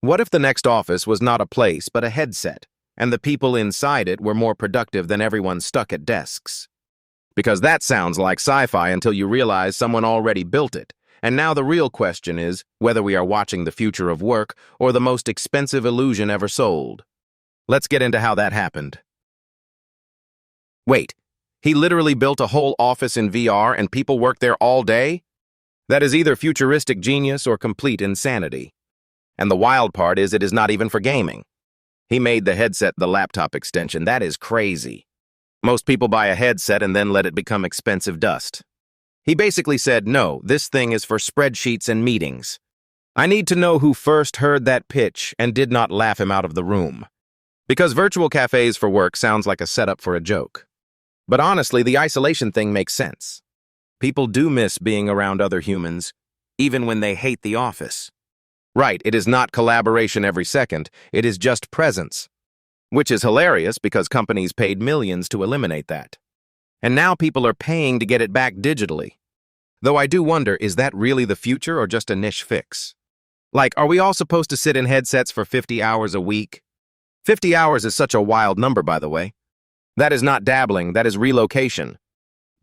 What if the next office was not a place but a headset, and the people inside it were more productive than everyone stuck at desks? Because that sounds like sci-fi until you realize someone already built it. And now the real question is whether we are watching the future of work or the most expensive illusion ever sold. Let's get into how that happened. Wait, he literally built a whole office in VR and people work there all day? That is either futuristic genius or complete insanity. And the wild part is it is not even for gaming. He made the headset the laptop extension. That is crazy. Most people buy a headset and then let it become expensive dust. He basically said, no, this thing is for spreadsheets and meetings. I need to know who first heard that pitch and did not laugh him out of the room. Because virtual cafes for work sounds like a setup for a joke. But honestly, the isolation thing makes sense. People do miss being around other humans, even when they hate the office. Right, it is not collaboration every second, it is just presence. Which is hilarious because companies paid millions to eliminate that. And now people are paying to get it back digitally. Though I do wonder, is that really the future or just a niche fix? Like, are we all supposed to sit in headsets for 50 hours a week? 50 hours is such a wild number, by the way. That is not dabbling, that is relocation.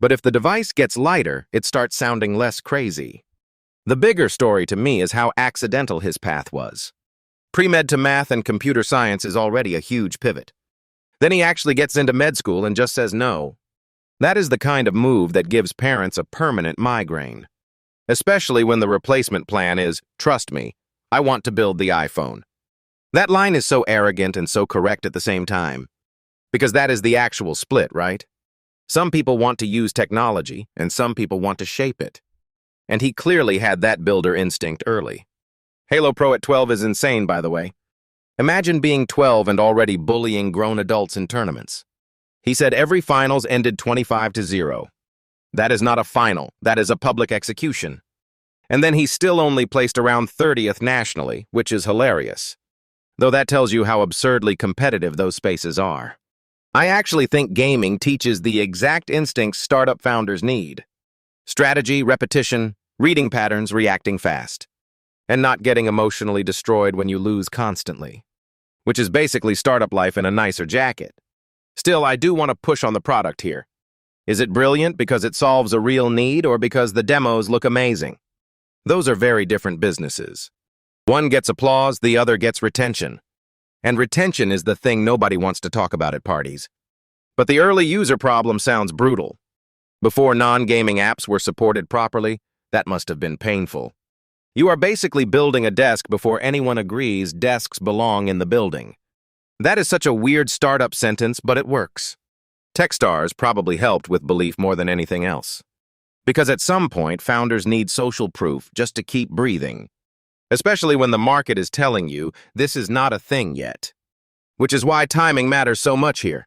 But if the device gets lighter, it starts sounding less crazy. The bigger story to me is how accidental his path was. Pre-med to math and computer science is already a huge pivot. Then he actually gets into med school and just says no. That is the kind of move that gives parents a permanent migraine. Especially when the replacement plan is, trust me, I want to build the iPhone. That line is so arrogant and so correct at the same time. Because that is the actual split, right? Some people want to use technology, and some people want to shape it. And he clearly had that builder instinct early. Halo Pro at 12 is insane, by the way. Imagine being 12 and already bullying grown adults in tournaments. He said every finals ended 25-0. That is not a final, that is a public execution. And then he still only placed around 30th nationally, which is hilarious. Though that tells you how absurdly competitive those spaces are. I actually think gaming teaches the exact instincts startup founders need. Strategy, repetition, reading patterns, reacting fast. And not getting emotionally destroyed when you lose constantly. Which is basically startup life in a nicer jacket. Still, I do want to push on the product here. Is it brilliant because it solves a real need or because the demos look amazing? Those are very different businesses. One gets applause, the other gets retention. And retention is the thing nobody wants to talk about at parties. But the early user problem sounds brutal. Before non-gaming apps were supported properly, that must have been painful. You are basically building a desk before anyone agrees desks belong in the building. That is such a weird startup sentence, but it works. Techstars probably helped with belief more than anything else. Because at some point, founders need social proof just to keep breathing. Especially when the market is telling you this is not a thing yet. Which is why timing matters so much here.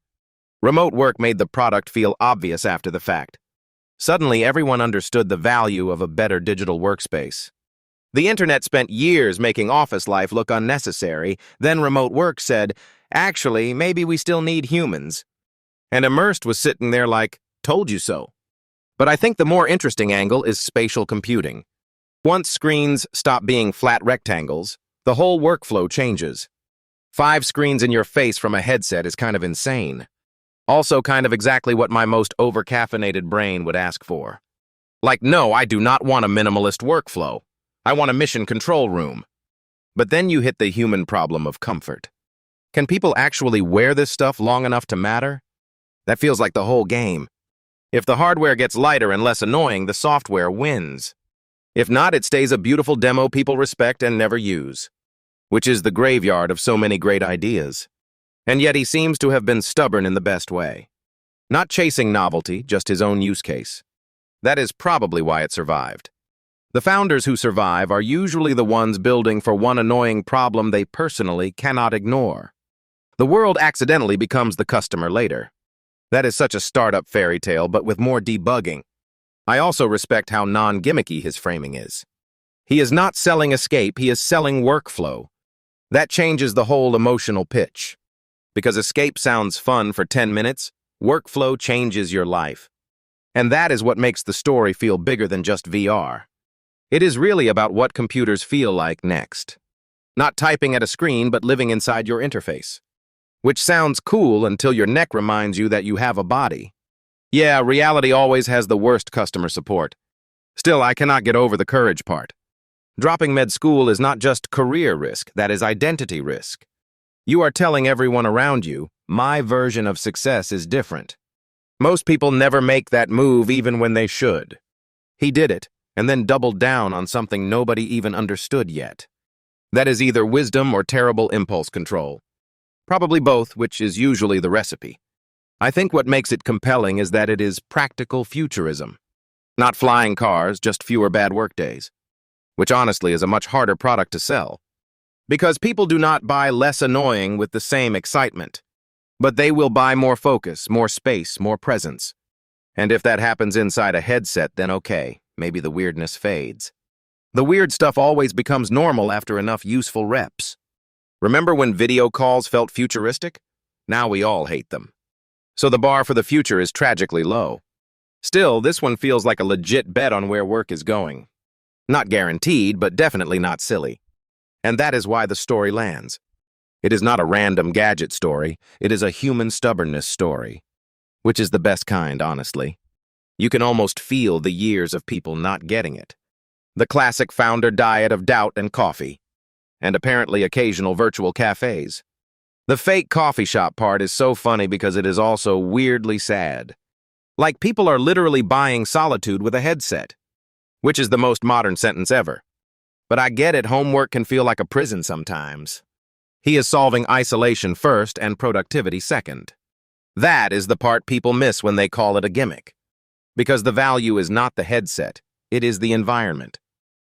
Remote work made the product feel obvious after the fact. Suddenly, everyone understood the value of a better digital workspace. The internet spent years making office life look unnecessary, then remote work said, actually, maybe we still need humans. And Immersed was sitting there like, told you so. But I think the more interesting angle is spatial computing. Once screens stop being flat rectangles, the whole workflow changes. 5 screens in your face from a headset is kind of insane. Also kind of exactly what my most over-caffeinated brain would ask for. Like, no, I do not want a minimalist workflow. I want a mission control room. But then you hit the human problem of comfort. Can people actually wear this stuff long enough to matter? That feels like the whole game. If the hardware gets lighter and less annoying, the software wins. If not, it stays a beautiful demo people respect and never use. Which is the graveyard of so many great ideas. And yet he seems to have been stubborn in the best way. Not chasing novelty, just his own use case. That is probably why it survived. The founders who survive are usually the ones building for one annoying problem they personally cannot ignore. The world accidentally becomes the customer later. That is such a startup fairy tale, but with more debugging. I also respect how non-gimmicky his framing is. He is not selling escape, he is selling workflow. That changes the whole emotional pitch. Because escape sounds fun for 10 minutes, workflow changes your life. And that is what makes the story feel bigger than just VR. It is really about what computers feel like next. Not typing at a screen, but living inside your interface. Which sounds cool until your neck reminds you that you have a body. Yeah, reality always has the worst customer support. Still, I cannot get over the courage part. Dropping med school is not just career risk, that is identity risk. You are telling everyone around you, my version of success is different. Most people never make that move even when they should. He did it, and then doubled down on something nobody even understood yet. That is either wisdom or terrible impulse control. Probably both, which is usually the recipe. I think what makes it compelling is that it is practical futurism. Not flying cars, just fewer bad workdays. Which honestly is a much harder product to sell. Because people do not buy less annoying with the same excitement. But they will buy more focus, more space, more presence. And if that happens inside a headset, then okay, maybe the weirdness fades. The weird stuff always becomes normal after enough useful reps. Remember when video calls felt futuristic? Now we all hate them. So the bar for the future is tragically low. Still, this one feels like a legit bet on where work is going. Not guaranteed, but definitely not silly. And that is why the story lands. It is not a random gadget story, it is a human stubbornness story. Which is the best kind, honestly. You can almost feel the years of people not getting it. The classic founder diet of doubt and coffee. And apparently occasional virtual cafes. The fake coffee shop part is so funny because it is also weirdly sad. Like people are literally buying solitude with a headset. Which is the most modern sentence ever. But I get it, homework can feel like a prison sometimes. He is solving isolation first and productivity second. That is the part people miss when they call it a gimmick. Because the value is not the headset, it is the environment.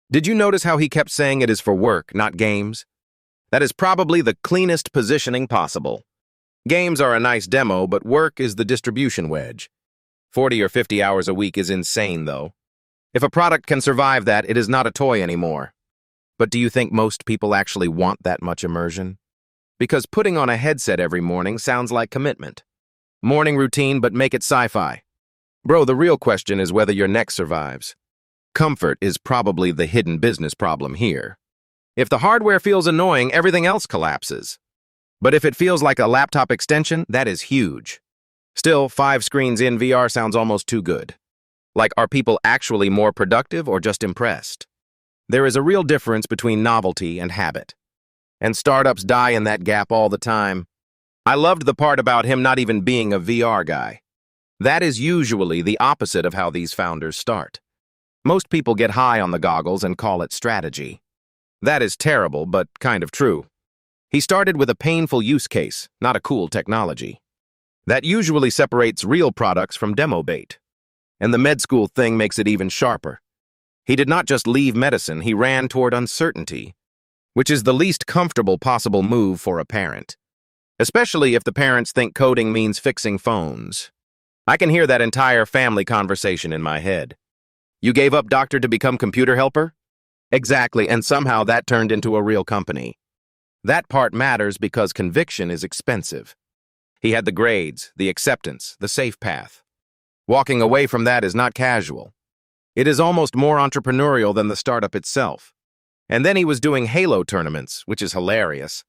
Did you notice how he kept saying it is for work, not games? That is probably the cleanest positioning possible. Games are a nice demo, but work is the distribution wedge. 40 or 50 hours a week is insane, though. If a product can survive that, it is not a toy anymore. But do you think most people actually want that much immersion? Because putting on a headset every morning sounds like commitment. Morning routine, but make it sci-fi. Bro, the real question is whether your neck survives. Comfort is probably the hidden business problem here. If the hardware feels annoying, everything else collapses. But if it feels like a laptop extension, that is huge. Still, 5 screens in VR sounds almost too good. Like, are people actually more productive or just impressed? There is a real difference between novelty and habit. And startups die in that gap all the time. I loved the part about him not even being a VR guy. That is usually the opposite of how these founders start. Most people get high on the goggles and call it strategy. That is terrible, but kind of true. He started with a painful use case, not a cool technology. That usually separates real products from demo bait. And the med school thing makes it even sharper. He did not just leave medicine, he ran toward uncertainty, which is the least comfortable possible move for a parent. Especially if the parents think coding means fixing phones. I can hear that entire family conversation in my head. You gave up doctor to become computer helper? Exactly, and somehow that turned into a real company. That part matters because conviction is expensive. He had the grades, the acceptance, the safe path. Walking away from that is not casual. It is almost more entrepreneurial than the startup itself. And then he was doing Halo tournaments, which is hilarious.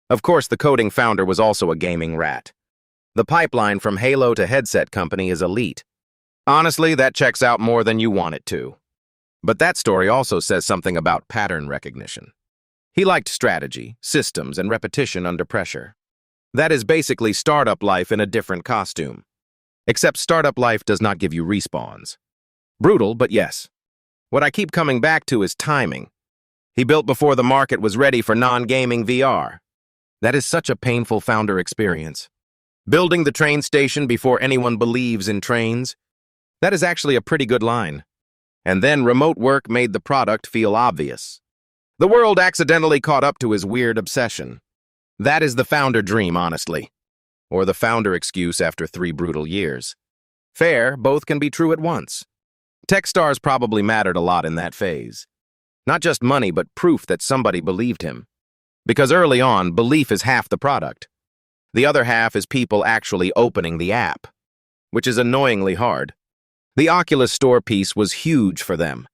Of course, the coding founder was also a gaming rat. The pipeline from Halo to headset company is elite. Honestly, that checks out more than you want it to. But that story also says something about pattern recognition. He liked strategy, systems, and repetition under pressure. That is basically startup life in a different costume. Except startup life does not give you respawns. Brutal, but yes. What I keep coming back to is timing. He built before the market was ready for non-gaming VR. That is such a painful founder experience. Building the train station before anyone believes in trains. That is actually a pretty good line. And then remote work made the product feel obvious. The world accidentally caught up to his weird obsession. That is the founder dream, honestly. Or the founder excuse after 3 brutal years. Fair, both can be true at once. Techstars probably mattered a lot in that phase. Not just money, but proof that somebody believed him. Because early on, belief is half the product. The other half is people actually opening the app, which is annoyingly hard. The Oculus Store piece was huge for them.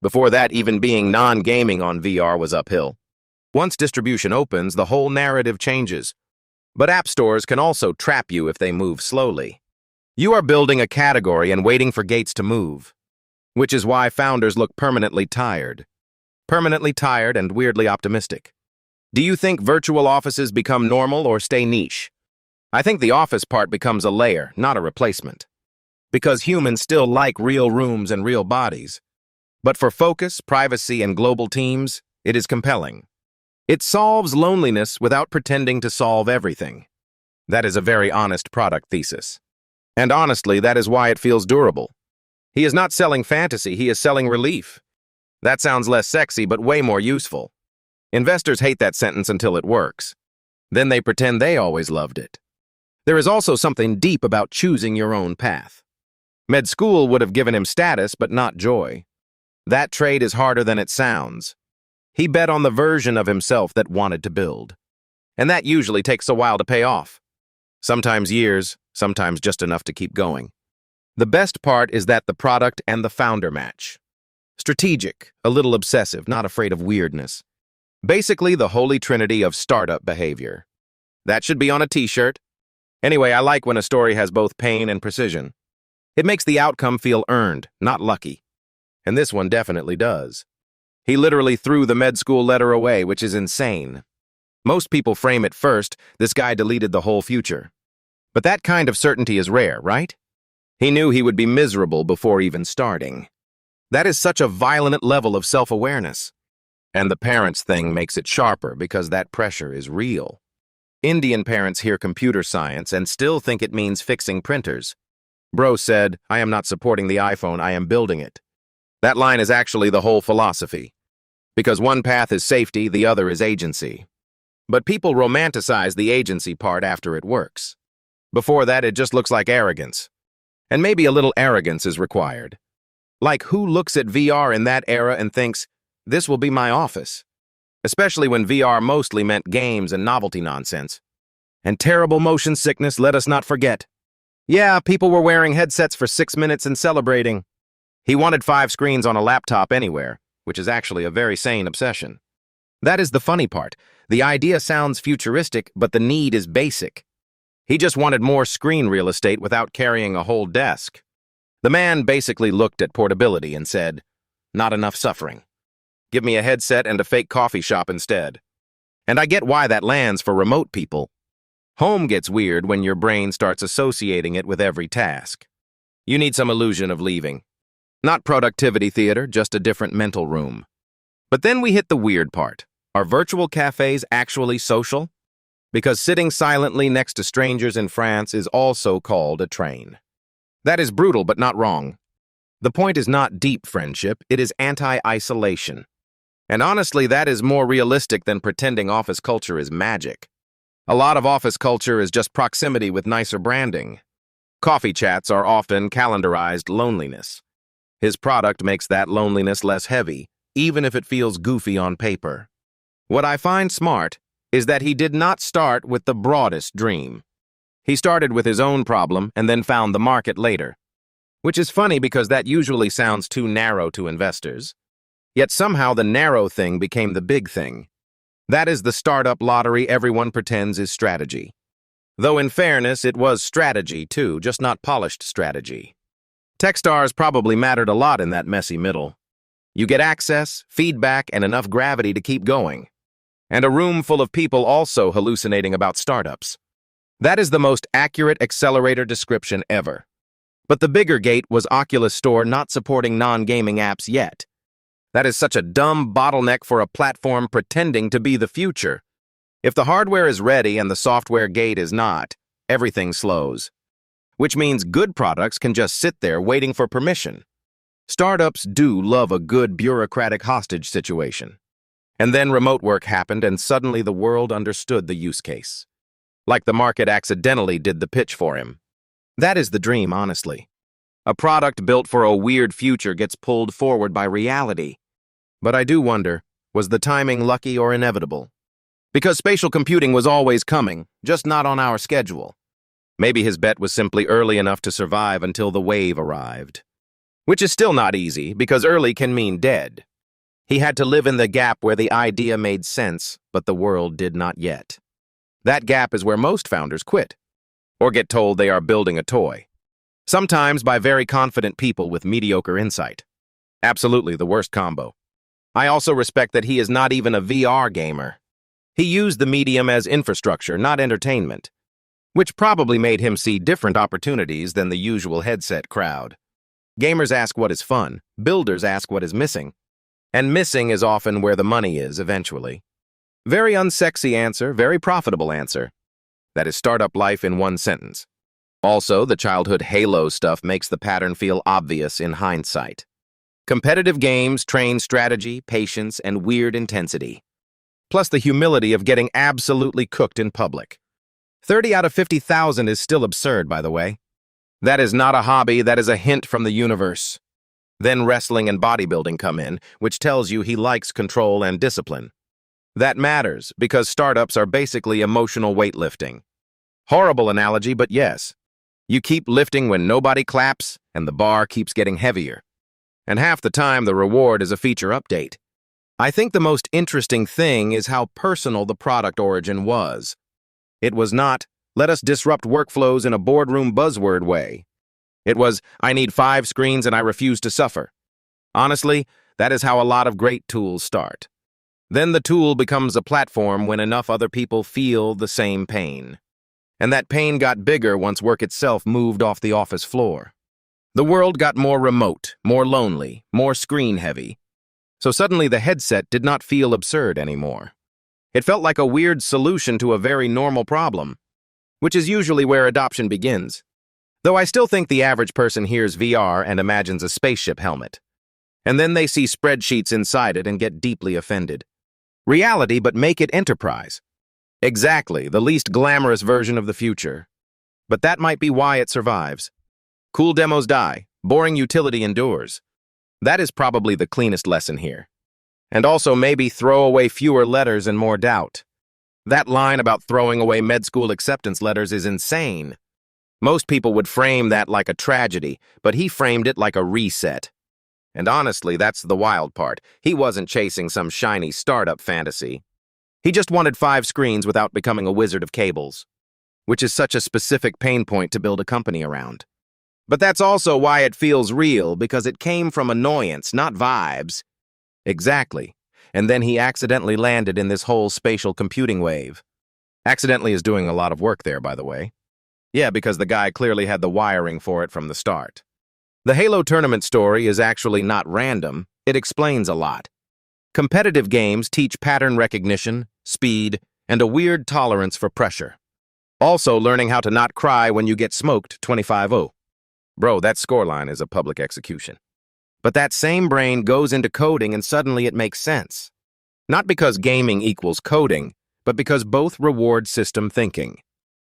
Before that, even being non-gaming on VR was uphill. Once distribution opens, the whole narrative changes. But app stores can also trap you if they move slowly. You are building a category and waiting for gates to move, which is why founders look permanently tired. Permanently tired and weirdly optimistic. Do you think virtual offices become normal or stay niche? I think the office part becomes a layer, not a replacement. Because humans still like real rooms and real bodies. But for focus, privacy, and global teams, it is compelling. It solves loneliness without pretending to solve everything. That is a very honest product thesis. And honestly, that is why it feels durable. He is not selling fantasy, he is selling relief. That sounds less sexy, but way more useful. Investors hate that sentence until it works. Then they pretend they always loved it. There is also something deep about choosing your own path. Med school would have given him status, but not joy. That trade is harder than it sounds. He bet on the version of himself that wanted to build. And that usually takes a while to pay off. Sometimes years, sometimes just enough to keep going. The best part is that the product and the founder match. Strategic, a little obsessive, not afraid of weirdness. Basically the holy trinity of startup behavior. That should be on a t-shirt. Anyway, I like when a story has both pain and precision. It makes the outcome feel earned, not lucky. And this one definitely does. He literally threw the med school letter away, which is insane. Most people frame it first, this guy deleted the whole future. But that kind of certainty is rare, right? He knew he would be miserable before even starting. That is such a violent level of self-awareness. And the parents thing makes it sharper because that pressure is real. Indian parents hear computer science and still think it means fixing printers. Bro said, "I am not supporting the iPhone, I am building it." That line is actually the whole philosophy. Because one path is safety, the other is agency. But people romanticize the agency part after it works. Before that, it just looks like arrogance. And maybe a little arrogance is required. Like, who looks at VR in that era and thinks, this will be my office? Especially when VR mostly meant games and novelty nonsense. And terrible motion sickness, let us not forget. Yeah, people were wearing headsets for 6 minutes and celebrating. He wanted 5 screens on a laptop anywhere, which is actually a very sane obsession. That is the funny part. The idea sounds futuristic, but the need is basic. He just wanted more screen real estate without carrying a whole desk. The man basically looked at portability and said, not enough suffering. Give me a headset and a fake coffee shop instead. And I get why that lands for remote people. Home gets weird when your brain starts associating it with every task. You need some illusion of leaving. Not productivity theater, just a different mental room. But then we hit the weird part. Are virtual cafes actually social? Because sitting silently next to strangers in France is also called a train. That is brutal, but not wrong. The point is not deep friendship, it is anti-isolation. And honestly, that is more realistic than pretending office culture is magic. A lot of office culture is just proximity with nicer branding. Coffee chats are often calendarized loneliness. His product makes that loneliness less heavy, even if it feels goofy on paper. What I find smart is that he did not start with the broadest dream. He started with his own problem and then found the market later. Which is funny because that usually sounds too narrow to investors. Yet somehow the narrow thing became the big thing. That is the startup lottery everyone pretends is strategy. Though in fairness, it was strategy too, just not polished strategy. Techstars probably mattered a lot in that messy middle. You get access, feedback, and enough gravity to keep going. And a room full of people also hallucinating about startups. That is the most accurate accelerator description ever. But the bigger gate was Oculus Store not supporting non-gaming apps yet. That is such a dumb bottleneck for a platform pretending to be the future. If the hardware is ready and the software gate is not, everything slows. Which means good products can just sit there waiting for permission. Startups do love a good bureaucratic hostage situation. And then remote work happened and suddenly the world understood the use case. Like the market accidentally did the pitch for him. That is the dream, honestly. A product built for a weird future gets pulled forward by reality. But I do wonder, was the timing lucky or inevitable? Because spatial computing was always coming, just not on our schedule. Maybe his bet was simply early enough to survive until the wave arrived. Which is still not easy, because early can mean dead. He had to live in the gap where the idea made sense, but the world did not yet. That gap is where most founders quit, or get told they are building a toy. Sometimes by very confident people with mediocre insight. Absolutely the worst combo. I also respect that he is not even a VR gamer. He used the medium as infrastructure, not entertainment, which probably made him see different opportunities than the usual headset crowd. Gamers ask what is fun, builders ask what is missing, and missing is often where the money is eventually. Very unsexy answer, very profitable answer. That is startup life in one sentence. Also, the childhood Halo stuff makes the pattern feel obvious in hindsight. Competitive games train strategy, patience, and weird intensity. Plus the humility of getting absolutely cooked in public. 30 out of 50,000 is still absurd, by the way. That is not a hobby, that is a hint from the universe. Then wrestling and bodybuilding come in, which tells you he likes control and discipline. That matters, because startups are basically emotional weightlifting. Horrible analogy, but yes. You keep lifting when nobody claps, and the bar keeps getting heavier. And half the time, the reward is a feature update. I think the most interesting thing is how personal the product origin was. It was not, let us disrupt workflows in a boardroom buzzword way. It was, I need 5 screens and I refuse to suffer. Honestly, that is how a lot of great tools start. Then the tool becomes a platform when enough other people feel the same pain. And that pain got bigger once work itself moved off the office floor. The world got more remote, more lonely, more screen-heavy. So suddenly the headset did not feel absurd anymore. It felt like a weird solution to a very normal problem, which is usually where adoption begins. Though I still think the average person hears VR and imagines a spaceship helmet. And then they see spreadsheets inside it and get deeply offended. Reality, but make it enterprise. Exactly, the least glamorous version of the future. But that might be why it survives. Cool demos die, boring utility endures. That is probably the cleanest lesson here. And also maybe throw away fewer letters and more doubt. That line about throwing away med school acceptance letters is insane. Most people would frame that like a tragedy, but he framed it like a reset. And honestly, that's the wild part. He wasn't chasing some shiny startup fantasy. He just wanted 5 screens without becoming a wizard of cables, which is such a specific pain point to build a company around. But that's also why it feels real, because it came from annoyance, not vibes. Exactly. And then he accidentally landed in this whole spatial computing wave. Accidentally is doing a lot of work there, by the way. Yeah, because the guy clearly had the wiring for it from the start. The Halo tournament story is actually not random. It explains a lot. Competitive games teach pattern recognition, speed, and a weird tolerance for pressure. Also learning how to not cry when you get smoked 25-0. Bro, that scoreline is a public execution. But that same brain goes into coding and suddenly it makes sense. Not because gaming equals coding, but because both reward system thinking.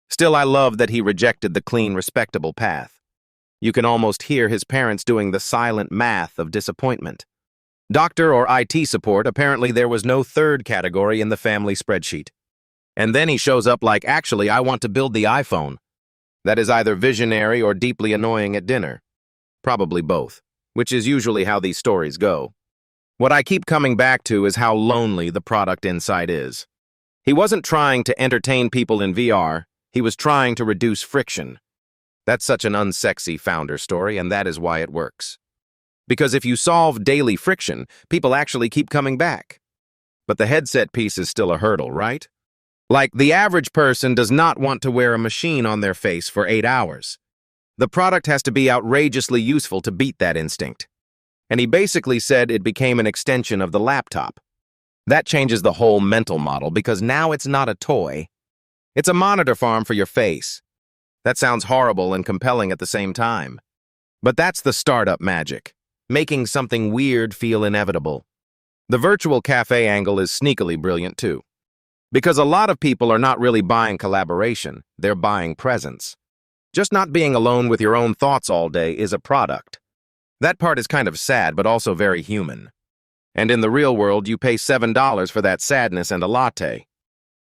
Still, I love that he rejected the clean, respectable path. You can almost hear his parents doing the silent math of disappointment. Doctor or IT support, apparently there was no third category in the family spreadsheet. And then he shows up like, actually, I want to build the iPhone. That is either visionary or deeply annoying at dinner. Probably both, which is usually how these stories go. What I keep coming back to is how lonely the product inside is. He wasn't trying to entertain people in VR. He was trying to reduce friction. That's such an unsexy founder story, and that is why it works. Because if you solve daily friction, people actually keep coming back. But the headset piece is still a hurdle, right? Like, the average person does not want to wear a machine on their face for 8 hours. The product has to be outrageously useful to beat that instinct. And he basically said it became an extension of the laptop. That changes the whole mental model, because now it's not a toy. It's a monitor farm for your face. That sounds horrible and compelling at the same time. But that's the startup magic, making something weird feel inevitable. The virtual cafe angle is sneakily brilliant too. Because a lot of people are not really buying collaboration, they're buying presence. Just not being alone with your own thoughts all day is a product. That part is kind of sad, but also very human. And in the real world, you pay $7 for that sadness and a latte.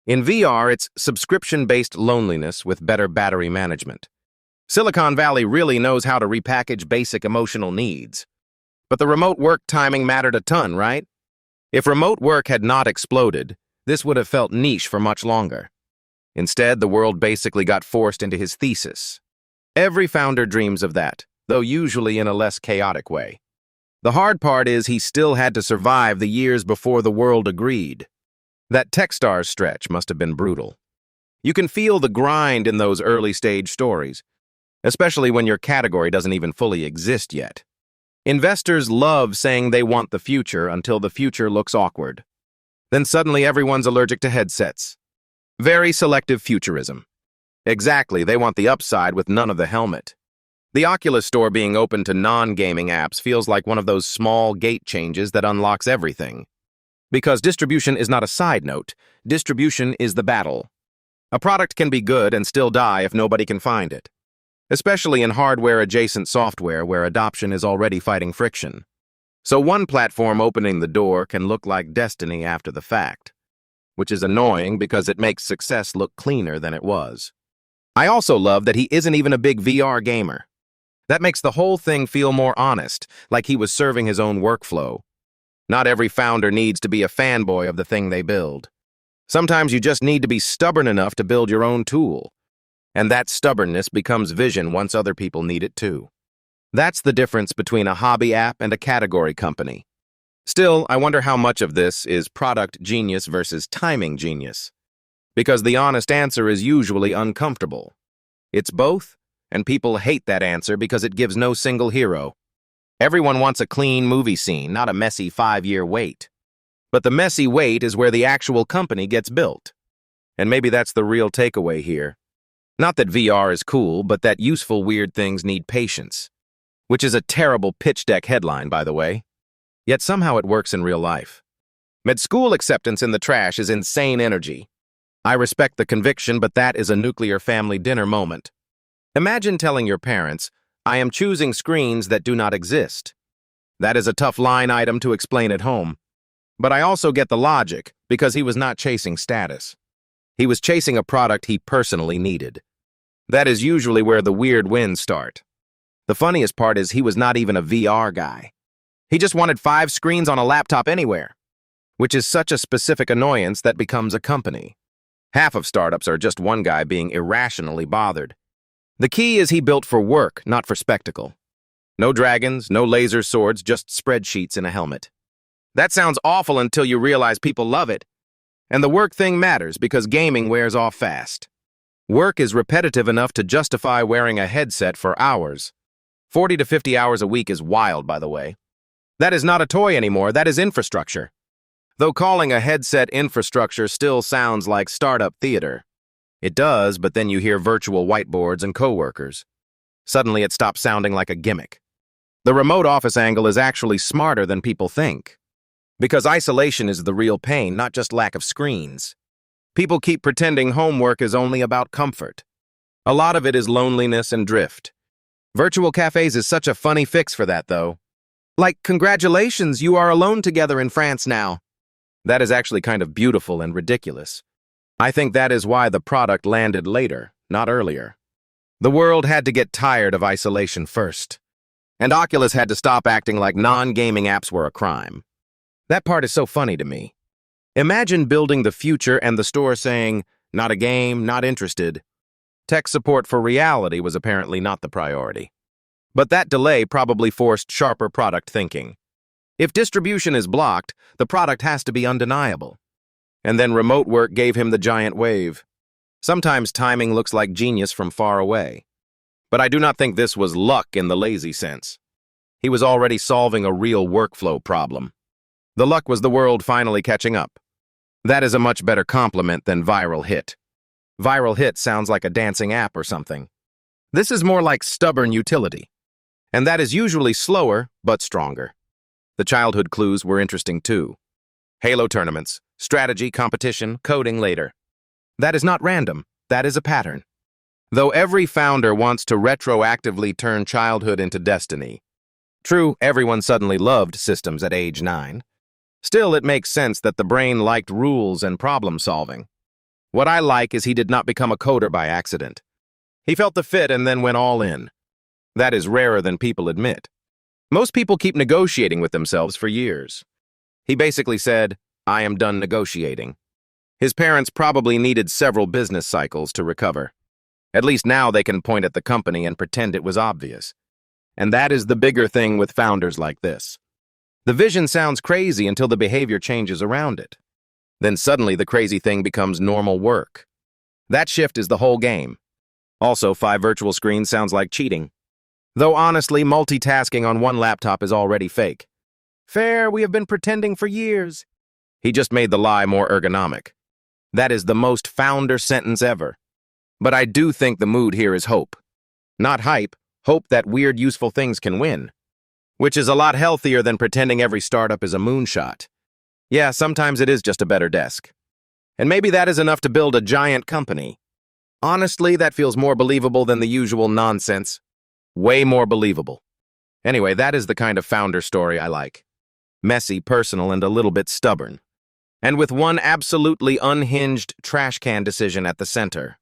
In VR, it's subscription-based loneliness with better battery management. Silicon Valley really knows how to repackage basic emotional needs. But the remote work timing mattered a ton, right? If remote work had not exploded, this would have felt niche for much longer. Instead, the world basically got forced into his thesis. Every founder dreams of that, though usually in a less chaotic way. The hard part is he still had to survive the years before the world agreed. That Techstars stretch must have been brutal. You can feel the grind in those early-stage stories, especially when your category doesn't even fully exist yet. Investors love saying they want the future until the future looks awkward. Then suddenly everyone's allergic to headsets. Very selective futurism. Exactly, they want the upside with none of the helmet. The Oculus Store being open to non-gaming apps feels like one of those small gate changes that unlocks everything. Because distribution is not a side note, distribution is the battle. A product can be good and still die if nobody can find it, especially in hardware-adjacent software where adoption is already fighting friction. So one platform opening the door can look like destiny after the fact, which is annoying because it makes success look cleaner than it was. I also love that he isn't even a big VR gamer. That makes the whole thing feel more honest, like he was serving his own workflow. Not every founder needs to be a fanboy of the thing they build. Sometimes you just need to be stubborn enough to build your own tool. And that stubbornness becomes vision once other people need it too. That's the difference between a hobby app and a category company. Still, I wonder how much of this is product genius versus timing genius. Because the honest answer is usually uncomfortable. It's both, and people hate that answer because it gives no single hero. Everyone wants a clean movie scene, not a messy 5-year wait. But the messy wait is where the actual company gets built. And maybe that's the real takeaway here. Not that VR is cool, but that useful weird things need patience. Which is a terrible pitch deck headline, by the way. Yet somehow it works in real life. Med school acceptance in the trash is insane energy. I respect the conviction, but that is a nuclear family dinner moment. Imagine telling your parents, I am choosing screens that do not exist. That is a tough line item to explain at home. But I also get the logic, because he was not chasing status. He was chasing a product he personally needed. That is usually where the weird wins start. The funniest part is he was not even a VR guy. He just wanted 5 screens on a laptop anywhere, which is such a specific annoyance that becomes a company. Half of startups are just one guy being irrationally bothered. The key is he built for work, not for spectacle. No dragons, no laser swords, just spreadsheets in a helmet. That sounds awful until you realize people love it. And the work thing matters because gaming wears off fast. Work is repetitive enough to justify wearing a headset for hours. 40 to 50 hours a week is wild, by the way. That is not a toy anymore, that is infrastructure. Though calling a headset infrastructure still sounds like startup theater. It does, but then you hear virtual whiteboards and coworkers. Suddenly it stops sounding like a gimmick. The remote office angle is actually smarter than people think. Because isolation is the real pain, not just lack of screens. People keep pretending homework is only about comfort. A lot of it is loneliness and drift. Virtual cafes is such a funny fix for that, though. Like, congratulations, you are alone together in France now. That is actually kind of beautiful and ridiculous. I think that is why the product landed later, not earlier. The world had to get tired of isolation first. And Oculus had to stop acting like non-gaming apps were a crime. That part is so funny to me. Imagine building the future and the store saying, not a game, not interested. Tech support for reality was apparently not the priority. But that delay probably forced sharper product thinking. If distribution is blocked, the product has to be undeniable. And then remote work gave him the giant wave. Sometimes timing looks like genius from far away. But I do not think this was luck in the lazy sense. He was already solving a real workflow problem. The luck was the world finally catching up. That is a much better compliment than viral hit. Viral hit sounds like a dancing app or something. This is more like stubborn utility. And that is usually slower, but stronger. The childhood clues were interesting too. Halo tournaments, strategy, competition, coding later. That is not random, that is a pattern. Though every founder wants to retroactively turn childhood into destiny. True, everyone suddenly loved systems at age 9. Still, it makes sense that the brain liked rules and problem solving. What I like is he did not become a coder by accident. He felt the fit and then went all in. That is rarer than people admit. Most people keep negotiating with themselves for years. He basically said, "I am done negotiating." His parents probably needed several business cycles to recover. At least now they can point at the company and pretend it was obvious. And that is the bigger thing with founders like this. The vision sounds crazy until the behavior changes around it. Then suddenly the crazy thing becomes normal work. That shift is the whole game. Also, 5 virtual screens sounds like cheating. Though honestly, multitasking on one laptop is already fake. Fair, we have been pretending for years. He just made the lie more ergonomic. That is the most founder sentence ever. But I do think the mood here is hope. Not hype, hope that weird useful things can win. Which is a lot healthier than pretending every startup is a moonshot. Yeah, sometimes it is just a better desk. And maybe that is enough to build a giant company. Honestly, that feels more believable than the usual nonsense. Way more believable. Anyway, that is the kind of founder story I like. Messy, personal, and a little bit stubborn. And with one absolutely unhinged trash can decision at the center.